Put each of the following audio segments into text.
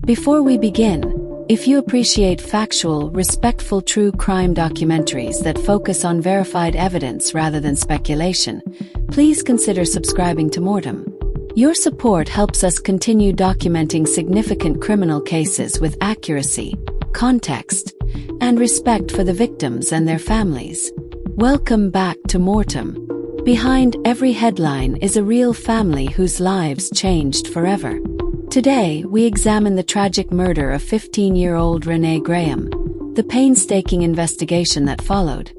Before we begin, if you appreciate factual, respectful true crime documentaries that focus on verified evidence rather than speculation, please consider subscribing to M.O.R.T.E.M. Your support helps us continue documenting significant criminal cases with accuracy, context, and respect for the victims and their families. Welcome back to M.O.R.T.E.M. Behind every headline is a real family whose lives changed forever. Today, we examine the tragic murder of 15-year-old Rene Graham, the painstaking investigation that followed,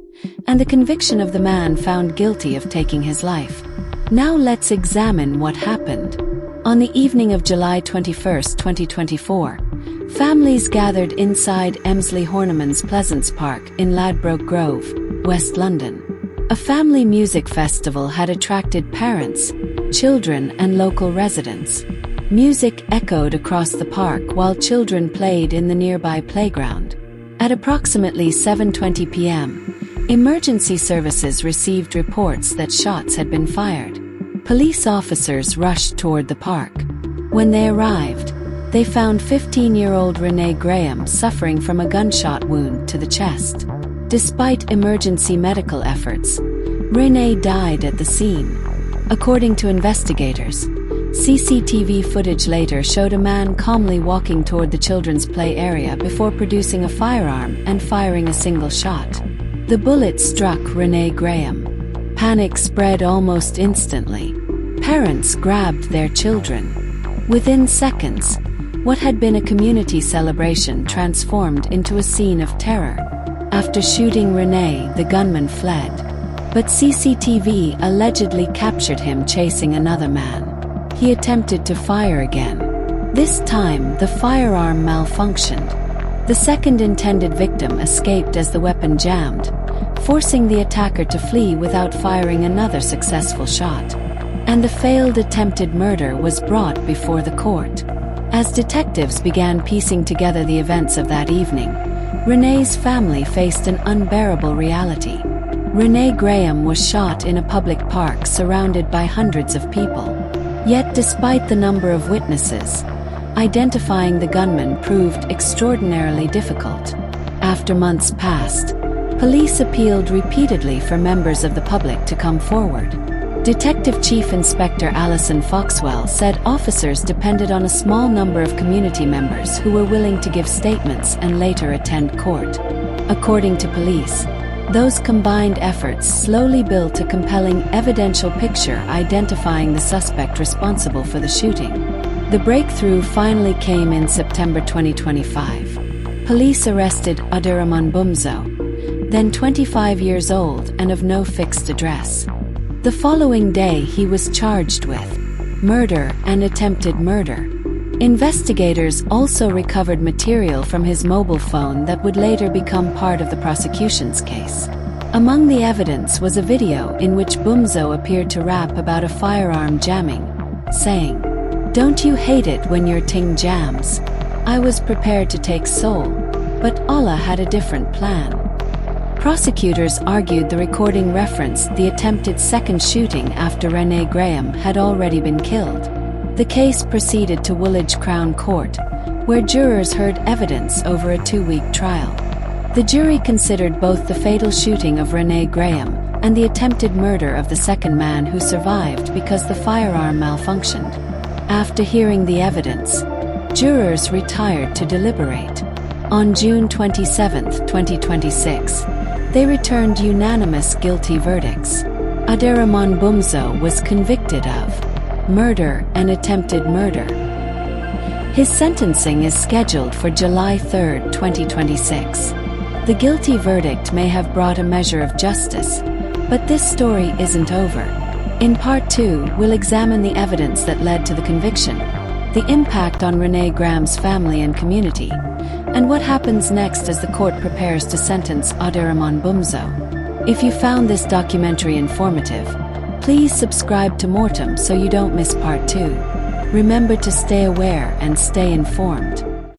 and the conviction of the man found guilty of taking his life. Now let's examine what happened. On the evening of July 21, 2024, families gathered inside Emsley Horniman's Pleasance Park in Ladbroke Grove, West London. A family music festival had attracted parents, children, and local residents. Music echoed across the park while children played in the nearby playground. At approximately 7:20 p.m., emergency services received reports that shots had been fired. Police officers rushed toward the park. When they arrived, they found 15-year-old Rene Graham suffering from a gunshot wound to the chest. Despite emergency medical efforts, Rene died at the scene. According to investigators, CCTV footage later showed a man calmly walking toward the children's play area before producing a firearm and firing a single shot. The bullet struck Rene Graham. Panic spread almost instantly. Parents grabbed their children. Within seconds, what had been a community celebration transformed into a scene of terror. After shooting Rene, the gunman fled. But CCTV allegedly captured him chasing another man. He attempted to fire again. This time, the firearm malfunctioned. The second intended victim escaped as the weapon jammed, forcing the attacker to flee without firing another successful shot. And the failed attempted murder was brought before the court. As detectives began piecing together the events of that evening, Rene's family faced an unbearable reality. Rene Graham was shot in a public park surrounded by hundreds of people. Yet despite the number of witnesses, identifying the gunman proved extraordinarily difficult. After months passed, police appealed repeatedly for members of the public to come forward. Detective Chief Inspector Alison Foxwell said officers depended on a small number of community members who were willing to give statements and later attend court. According to police, those combined efforts slowly built a compelling evidential picture identifying the suspect responsible for the shooting. The breakthrough finally came in September 2025. Police arrested Aderahman Boumzough, then 25 years old and of no fixed address. The following day he was charged with murder and attempted murder. Investigators also recovered material from his mobile phone that would later become part of the prosecution's case. Among the evidence was a video in which Boumzough appeared to rap about a firearm jamming, saying, "Don't you hate it when your ting jams? I was prepared to take Seoul, but Allah had a different plan." Prosecutors argued the recording referenced the attempted second shooting after Rene Graham had already been killed. The case proceeded to Woolwich Crown Court, where jurors heard evidence over a 2-week trial. The jury considered both the fatal shooting of Rene Graham and the attempted murder of the second man who survived because the firearm malfunctioned. After hearing the evidence, jurors retired to deliberate. On June 27, 2026, they returned unanimous guilty verdicts. Aderahman Boumzough was convicted of murder and attempted murder. His sentencing is scheduled for July 3, 2026. The guilty verdict may have brought a measure of justice, but this story isn't over. In Part 2, we'll examine the evidence that led to the conviction, the impact on Rene Graham's family and community, and what happens next as the court prepares to sentence Aderahman Boumzough. If you found this documentary informative, please subscribe to M.O.R.T.E.M so you don't miss Part 2. Remember to stay aware and stay informed.